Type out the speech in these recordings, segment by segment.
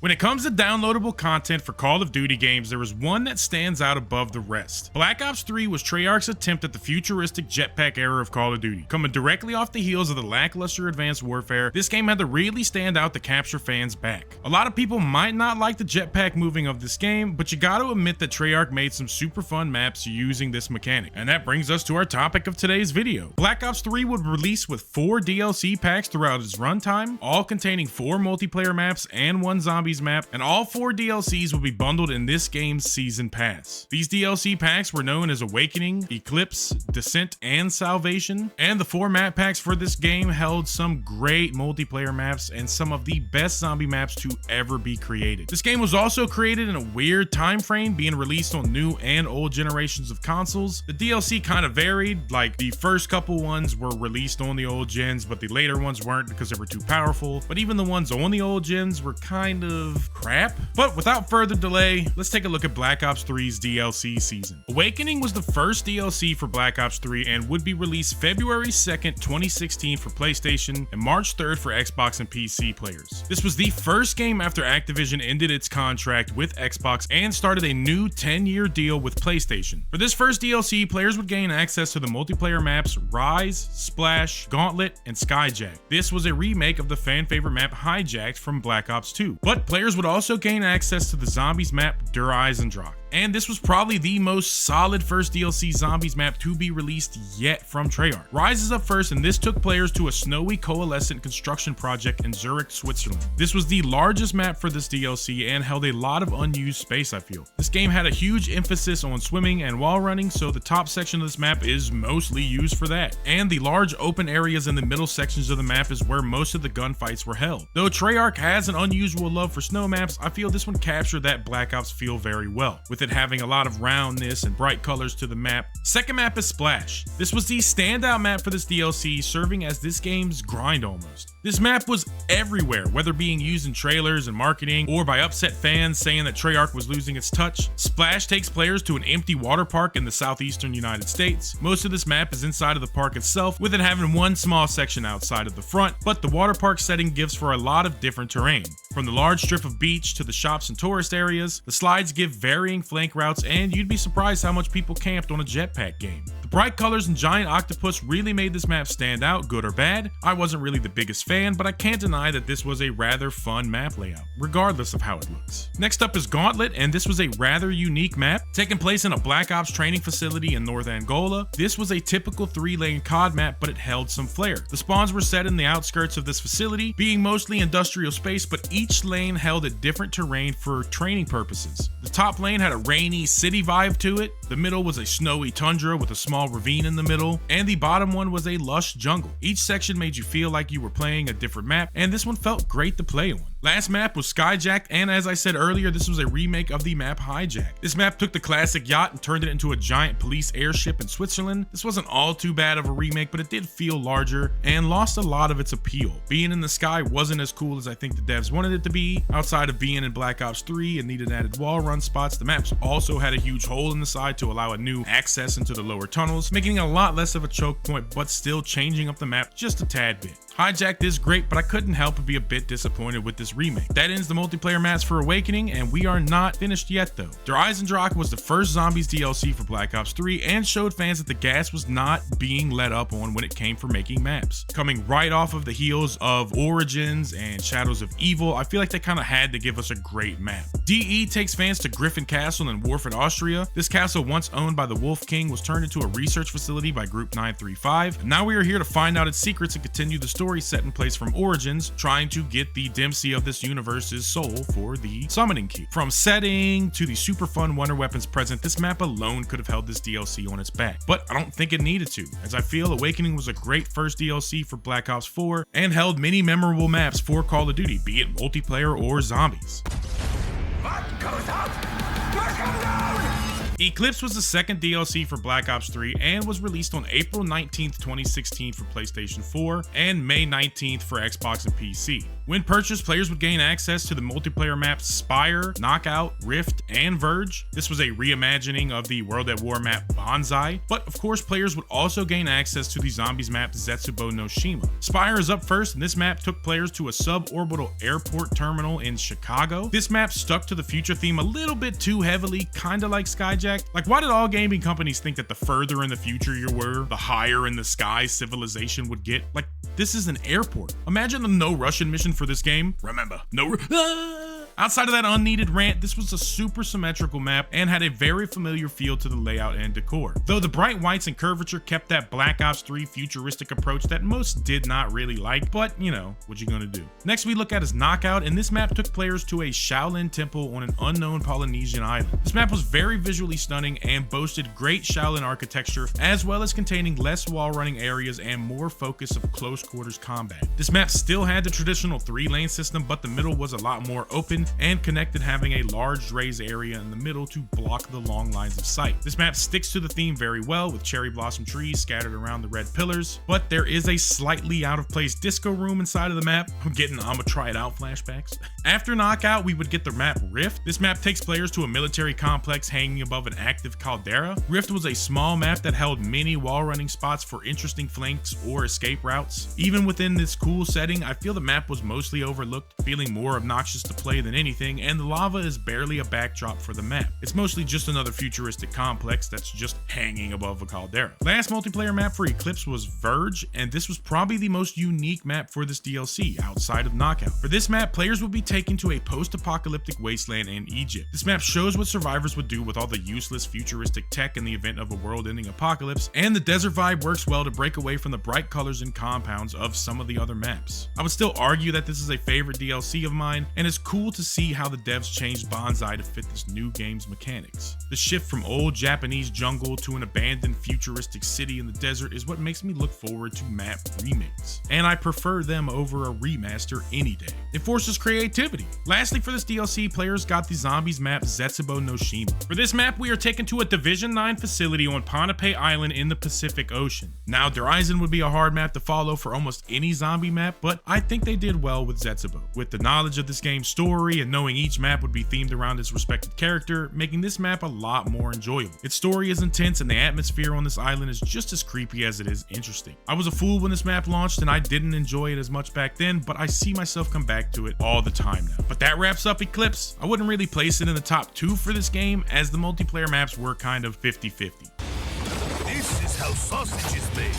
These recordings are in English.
When it comes to downloadable content for Call of Duty games, there is one that stands out above the rest. Black Ops 3 was Treyarch's attempt at the futuristic jetpack era of Call of Duty. Coming directly off the heels of the lackluster Advanced Warfare, this game had to really stand out to capture fans back. A lot of people might not like the jetpack moving of this game, but you gotta admit that Treyarch made some super fun maps using this mechanic. And that brings us to our topic of today's video. Black Ops 3 would release with 4 DLC packs throughout its runtime, all containing 4 multiplayer maps and 1 zombies map, and all 4 DLCs will be bundled in this game's season pass. These DLC packs were known as Awakening, Eclipse, Descent, and Salvation, and the 4 map packs for this game held some great multiplayer maps and some of the best zombie maps to ever be created. This game was also created in a weird time frame, being released on new and old generations of consoles. The DLC kind of varied, like the first couple ones were released on the old gens, but the later ones weren't because they were too powerful, but even the ones on the old gens were kind of crap. But without further delay, let's take a look at Black Ops 3's DLC season. Awakening was the first DLC for Black Ops 3 and would be released February 2nd, 2016 for PlayStation and March 3rd for Xbox and PC players. This was the first game after Activision ended its contract with Xbox and started a new 10-year deal with PlayStation. For this first DLC, players would gain access to the multiplayer maps Rise, Splash, Gauntlet, and Skyjack. This was a remake of the fan favorite map Hijacked from Black Ops 2, but players would also gain access to the zombies map Der Eisendrock. And this was probably the most solid first DLC zombies map to be released yet from Treyarch. Rise is up first, and this took players to a snowy coalescent construction project in Zurich, Switzerland. This was the largest map for this DLC and held a lot of unused space, I feel. This game had a huge emphasis on swimming and wall running, so the top section of this map is mostly used for that. And the large open areas in the middle sections of the map is where most of the gunfights were held. Though Treyarch has an unusual love for snow maps, I feel this one captured that Black Ops feel very well, with it having a lot of roundness and bright colors to the map. Second map is Splash. This was the standout map for this DLC, serving as this game's grind almost. This map was everywhere, whether being used in trailers and marketing or by upset fans saying that Treyarch was losing its touch. Splash takes players to an empty water park in the southeastern United States. Most of this map is inside of the park itself, with it having one small section outside of the front, but the water park setting gives for a lot of different terrain. From the large strip of beach to the shops and tourist areas, the slides give varying flank routes, and you'd be surprised how much people camped on a jetpack game. The bright colors and giant octopus really made this map stand out, good or bad. I wasn't really the biggest fan, but I can't deny that this was a rather fun map layout, regardless of how it looks. Next up is Gauntlet, and this was a rather unique map, taking place in a Black Ops training facility in North Angola. This was a typical 3-lane COD map, but it held some flair. The spawns were set in the outskirts of this facility, being mostly industrial space, but each lane held a different terrain for training purposes. The top lane had a rainy city vibe to it, the middle was a snowy tundra with a small ravine in the middle, and the bottom one was a lush jungle. Each section made you feel like you were playing a different map, and this one felt great to play on. Last map was Skyjacked, and as I said earlier, this was a remake of the map Hijacked. This map took the classic yacht and turned it into a giant police airship in Switzerland. This wasn't all too bad of a remake, but it did feel larger and lost a lot of its appeal. Being in the sky wasn't as cool as I think the devs wanted it to be. Outside of being in Black Ops 3 and needed added wall run spots, the maps also had a huge hole in the side to allow a new access into the lower tunnels, making it a lot less of a choke point, but still changing up the map just a tad bit. Hijacked is great, but I couldn't help but be a bit disappointed with this remake. That ends the multiplayer maps for Awakening, and we are not finished yet though. Der Eisendrock was the first Zombies DLC for Black Ops 3 and showed fans that the gas was not being let up on when it came for making maps. Coming right off of the heels of Origins and Shadows of Evil, I feel like they kind of had to give us a great map. DE takes fans to Griffin Castle in Warford, Austria. This castle, once owned by the Wolf King, was turned into a research facility by Group 935, and now we are here to find out its secrets and continue the story set in place from Origins, trying to get the Dempsey of this universe's soul for the summoning key. From setting to the super fun wonder weapons present, this map alone could have held this DLC on its back, but I don't think it needed to, as I feel Awakening was a great first DLC for Black Ops 4 and held many memorable maps for Call of Duty, be it multiplayer or zombies. What goes up must come down! Eclipse was the second DLC for Black Ops 3 and was released on April 19th, 2016 for PlayStation 4 and May 19th for Xbox and PC. When purchased, players would gain access to the multiplayer maps Spire, Knockout, Rift, and Verge. This was a reimagining of the World at War map Banzai, but of course players would also gain access to the zombies map Zetsubo no Shima. Spire is up first, and this map took players to a suborbital airport terminal in Chicago. This map stuck to the future theme a little bit too heavily, kinda like Skyjack. Like, why did all gaming companies think that the further in the future you were, the higher in the sky civilization would get? Like, this is an airport. Imagine the no Russian mission for this game. Remember, Outside of that unneeded rant, this was a super symmetrical map and had a very familiar feel to the layout and decor. Though the bright whites and curvature kept that Black Ops 3 futuristic approach that most did not really like, but you know, what you gonna do. Next we look at is Knockout, and this map took players to a Shaolin temple on an unknown Polynesian island. This map was very visually stunning and boasted great Shaolin architecture, as well as containing less wall running areas and more focus of close quarters combat. This map still had the traditional 3-lane system, but the middle was a lot more open and connected, having a large raised area in the middle to block the long lines of sight. This map sticks to the theme very well, with cherry blossom trees scattered around the red pillars, but there is a slightly out of place disco room inside of the map. I'm getting I'ma try it out flashbacks. After Knockout, we would get the map Rift. This map takes players to a military complex hanging above an active caldera. Rift was a small map that held many wall running spots for interesting flanks or escape routes. Even within this cool setting, I feel the map was mostly overlooked, feeling more obnoxious to play than anything, and the lava is barely a backdrop for the map. It's mostly just another futuristic complex that's just hanging above a caldera. Last multiplayer map for Eclipse was Verge, and this was probably the most unique map for this DLC outside of Knockout. For this map, players would be taken to a post-apocalyptic wasteland in Egypt. This map shows what survivors would do with all the useless futuristic tech in the event of a world-ending apocalypse, and the desert vibe works well to break away from the bright colors and compounds of some of the other maps. I would still argue that this is a favorite DLC of mine, and it's cool to see how the devs changed Banzai to fit this new game's mechanics. The shift from old Japanese jungle to an abandoned futuristic city in the desert is what makes me look forward to map remakes, and I prefer them over a remaster any day. It forces creativity. Lastly, for this DLC, players got the zombies map Zetsubo no Shima. For this map, we are taken to a Division 9 facility on Ponape Island in the Pacific Ocean. Now, Horizon would be a hard map to follow for almost any zombie map, but I think they did well with Zetsubo. With the knowledge of this game's story and knowing each map would be themed around its respected character, making this map a lot more enjoyable. Its story is intense, and the atmosphere on this island is just as creepy as it is interesting. I was a fool when this map launched, and I didn't enjoy it as much back then, but I see myself come back to it all the time now. But that wraps up Eclipse. I wouldn't really place it in the top 2 for this game, as the multiplayer maps were kind of 50-50. This is how sausage is made.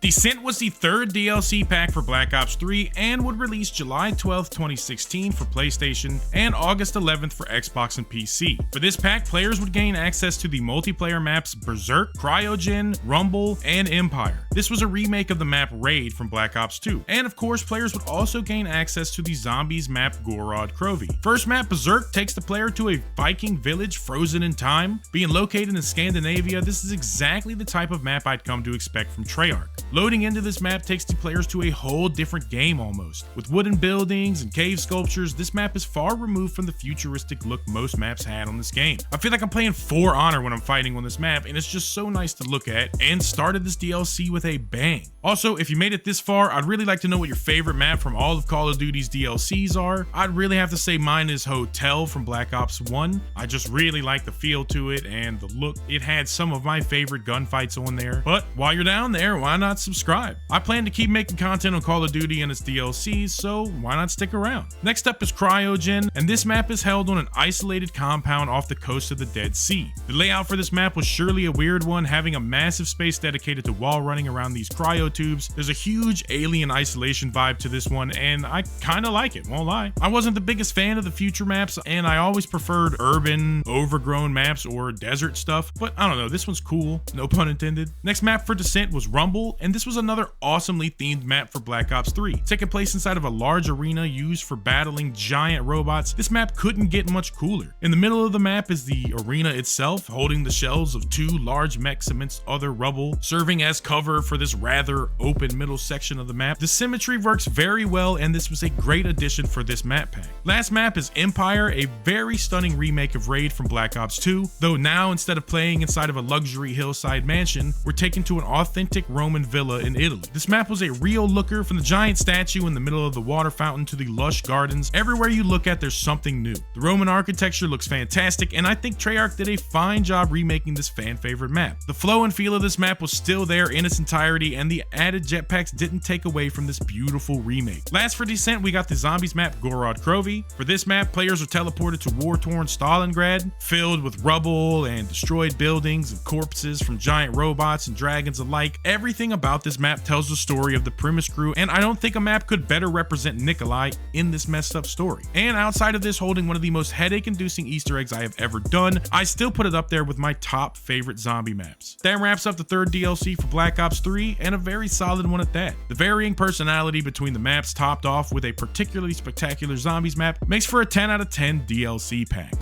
Descent was the third DLC pack for Black Ops 3 and would release July 12, 2016 for PlayStation and August 11th for Xbox and PC. For this pack, players would gain access to the multiplayer maps Berserk, Cryogen, Rumble, and Empire. This was a remake of the map Raid from Black Ops 2. And of course, players would also gain access to the zombies map Gorod Krovi. First map, Berserk, takes the player to a Viking village frozen in time. Being located in Scandinavia, this is exactly the type of map I'd come to expect from Treyarch. Loading into this map takes the players to a whole different game almost. With wooden buildings and cave sculptures, this map is far removed from the futuristic look most maps had on this game. I feel like I'm playing For Honor when I'm fighting on this map, and it's just so nice to look at, and started this DLC with a bang. Also, if you made it this far, I'd really like to know what your favorite map from all of Call of Duty's DLCs are. I'd really have to say mine is Hotel from Black Ops 1. I just really like the feel to it and the look. It had some of my favorite gunfights on there. But while you're down there, why not subscribe? I plan to keep making content on Call of Duty and its DLCs, so why not stick around? Next up is Cryogen, and this map is held on an isolated compound off the coast of the Dead Sea. The layout for this map was surely a weird one, having a massive space dedicated to wall running around these cryo tubes. There's a huge alien isolation vibe to this one, and I kinda like it, won't lie. I wasn't the biggest fan of the future maps, and I always preferred urban, overgrown maps or desert stuff, but I don't know, this one's cool, no pun intended. Next map for Descent was Rumble, and this was another awesomely themed map for Black Ops 3. Taking place inside of a large arena used for battling giant robots, this map couldn't get much cooler. In the middle of the map is the arena itself, holding the shells of 2 large mechs amidst other rubble, serving as cover for this rather open middle section of the map. The symmetry works very well, and this was a great addition for this map pack. Last map is Empire, a very stunning remake of Raid from Black Ops 2, though now instead of playing inside of a luxury hillside mansion, we're taken to an authentic Roman village villa in Italy. This map was a real looker, from the giant statue in the middle of the water fountain to the lush gardens. Everywhere you look at, there's something new. The Roman architecture looks fantastic, and I think Treyarch did a fine job remaking this fan favorite map. The flow and feel of this map was still there in its entirety, and the added jetpacks didn't take away from this beautiful remake. Last for Descent, we got the zombies map Gorod Krovi. For this map, players are teleported to war-torn Stalingrad, filled with rubble and destroyed buildings and corpses from giant robots and dragons alike. Everything about this map tells the story of the Primus crew, and I don't think a map could better represent Nikolai in this messed up story. And outside of this holding one of the most headache-inducing Easter eggs I have ever done, I still put it up there with my top favorite zombie maps. That wraps up the third DLC for Black Ops 3, and a very solid one at that. The varying personality between the maps, topped off with a particularly spectacular zombies map, makes for a 10 out of 10 DLC pack.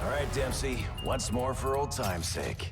All right, Dempsey, once more for old time's sake.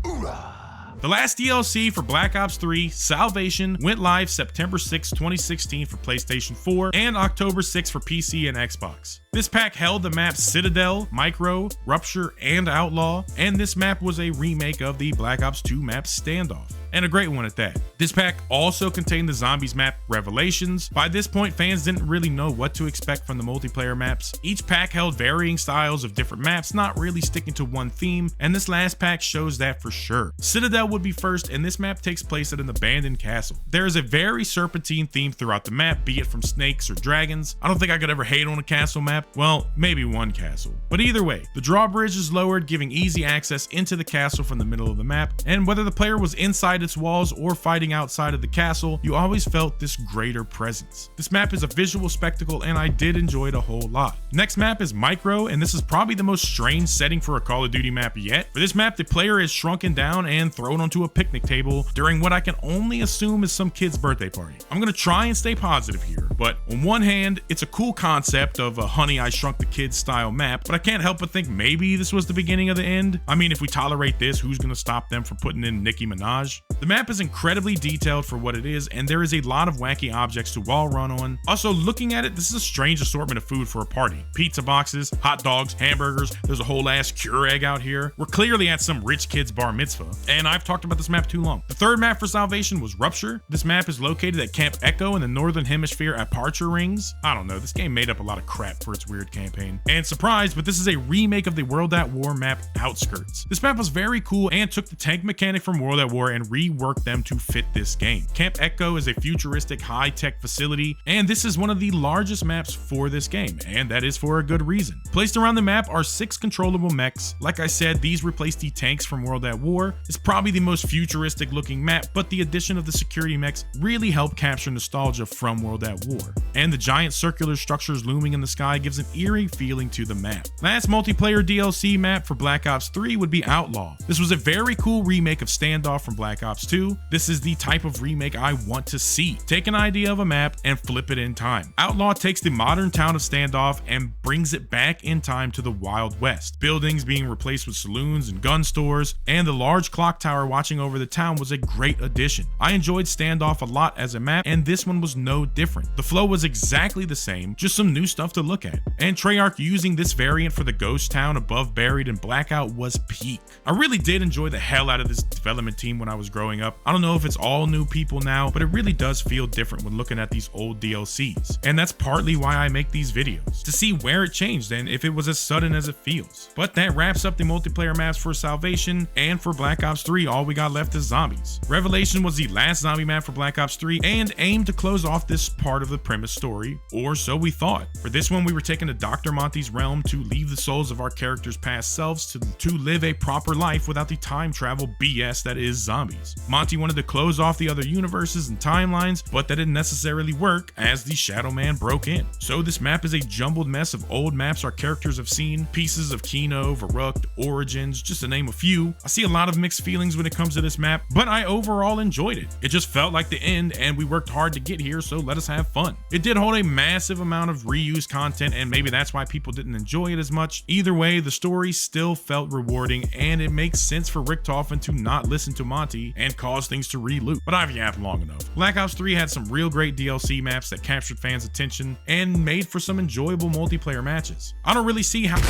Hoorah! The last DLC for Black Ops 3, Salvation, went live September 6, 2016 for PlayStation 4 and October 6 for PC and Xbox. This pack held the maps Citadel, Micro, Rupture, and Outlaw, and this map was a remake of the Black Ops 2 map Standoff, and a great one at that. This pack also contained the zombies map Revelations. By this point, fans didn't really know what to expect from the multiplayer maps. Each pack held varying styles of different maps, not really sticking to one theme, and this last pack shows that for sure. Citadel would be first, and this map takes place at an abandoned castle. There is a very serpentine theme throughout the map, be it from snakes or dragons. I don't think I could ever hate on a castle map. Well, maybe one castle. But either way, the drawbridge is lowered, giving easy access into the castle from the middle of the map, and whether the player was inside its walls or fighting outside of the castle, you always felt this greater presence. This map is a visual spectacle, and I did enjoy it a whole lot. Next map is Micro, and this is probably the most strange setting for a Call of Duty map yet. For this map, the player is shrunken down and thrown onto a picnic table during what I can only assume is some kid's birthday party. I'm gonna try and stay positive here, but on one hand, it's a cool concept of a Honey, I Shrunk the Kids style map, but I can't help but think maybe this was the beginning of the end. I mean, if we tolerate this, who's gonna stop them from putting in Nicki Minaj? The map is incredibly detailed for what it is, and there is a lot of wacky objects to wall run on. Also, looking at it, this is a strange assortment of food for a party. Pizza boxes, hot dogs, hamburgers, there's a whole ass Keurig out here. We're clearly at some rich kid's bar mitzvah, and I've talked about this map too long. The third map for Salvation was Rupture. This map is located at Camp Echo in the Northern Hemisphere Aperture Rings. I don't know, this game made up a lot of crap for its weird campaign. And surprise, but this is a remake of the World at War map Outskirts. This map was very cool and took the tank mechanic from World at War and reworked them to fit this game. Camp Echo is a futuristic high-tech facility, and this is one of the largest maps for this game, and that is for a good reason. Placed around the map are 6 controllable mechs. Like I said, these replace the tanks from World at War. It's probably the most futuristic looking map, but the addition of the security mechs really helped capture nostalgia from World at War. And the giant circular structures looming in the sky gives an eerie feeling to the map. Last multiplayer DLC map for Black Ops 3 would be Outlaw. This was a very cool remake of Standoff from Black Ops 2. This is the type of remake I want to see. Take an idea of a map and flip it in time. Outlaw takes the modern town of Standoff and brings it back in time to the Wild West. Buildings being replaced with saloons and gun stores, and the large clock tower watching over the town was a great addition. I enjoyed Standoff a lot as a map, and this one was no different. The flow was exactly the same, just some new stuff to look at. And Treyarch using this variant for the ghost town above Buried and Blackout was peak. I really did enjoy the hell out of this development team when I was growing up. I don't know if it's all new people now, but it really does feel different when looking at these old DLCs. And that's partly why I make these videos, to see where it changed and if it was as sudden as it feels. But that wraps up the multiplayer maps for Salvation, and for Black Ops 3, all we got left is Zombies. Revelation was the last zombie map for Black Ops 3 and aimed to close off this part of the premise story, or so we thought. For this one, we were taken to Dr. Monty's realm to leave the souls of our characters' past selves to live a proper life without the time travel BS that is zombies. Monty wanted to close off the other universes and timelines, but that didn't necessarily work as the Shadow Man broke in. So this map is a jumbled mess of old maps our characters have seen, pieces of Kino, Verrückt, Origins, just to name a few. I see a lot of mixed feelings when it comes to this map, but I overall enjoyed it. It just felt like the end, and we worked hard to get here, so let us have fun. It did hold a massive amount of reused content, and maybe that's why people didn't enjoy it as much. Either way, the story still felt rewarding, and it makes sense for Richtofen to not listen to Monty and cause things to re-loop. But I've yapped long enough. Black Ops 3 had some real great DLC maps that captured fans' attention and made for some enjoyable multiplayer matches. I don't really see how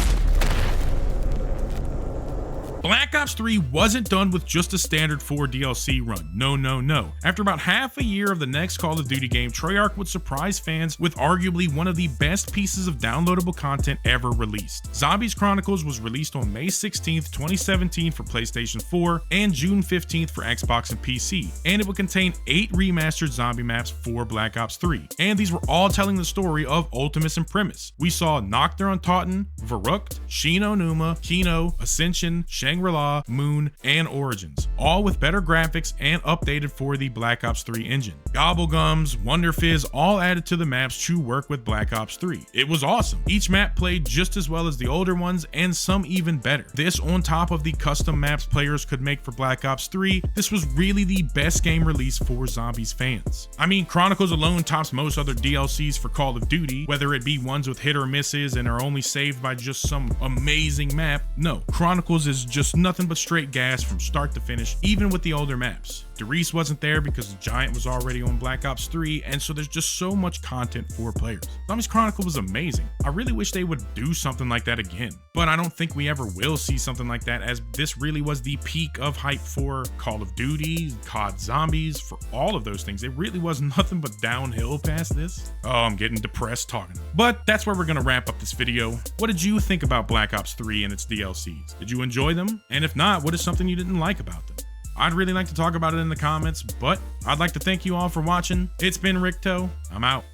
Black Ops 3 wasn't done with just a standard 4 DLC run. No, no, no. After about half a year of the next Call of Duty game, Treyarch would surprise fans with arguably one of the best pieces of downloadable content ever released. Zombies Chronicles was released on May 16th, 2017 for PlayStation 4 and June 15th for Xbox and PC, and it would contain 8 remastered zombie maps for Black Ops 3. And these were all telling the story of Ultimus and Primus. We saw Nocturne on Totten, Verrückt, Shin Onuma, Kino, Ascension, Shangri-La, Moon, and Origins, all with better graphics and updated for the Black Ops 3 engine. Gobblegums, Wonder Fizz, all added to the maps to work with Black Ops 3. It was awesome. Each map played just as well as the older ones, and some even better. This on top of the custom maps players could make for Black Ops 3, this was really the best game release for Zombies fans. I mean, Chronicles alone tops most other DLCs for Call of Duty, whether it be ones with hit or misses and are only saved by just some amazing map. No, Chronicles is just nothing but straight gas from start to finish, even with the older maps. Derice wasn't there because the Giant was already on Black Ops 3, and so there's just so much content for players. Zombies Chronicle was amazing. I really wish they would do something like that again, but I don't think we ever will see something like that, as this really was the peak of hype for Call of Duty, COD Zombies, for all of those things. It really was nothing but downhill past this. Oh, I'm getting depressed talking. But that's where we're gonna wrap up this video. What did you think about Black Ops 3 and its DLCs? Did you enjoy them? And if not, what is something you didn't like about them? I'd really like to talk about it in the comments, but I'd like to thank you all for watching. It's been Ricto. I'm out.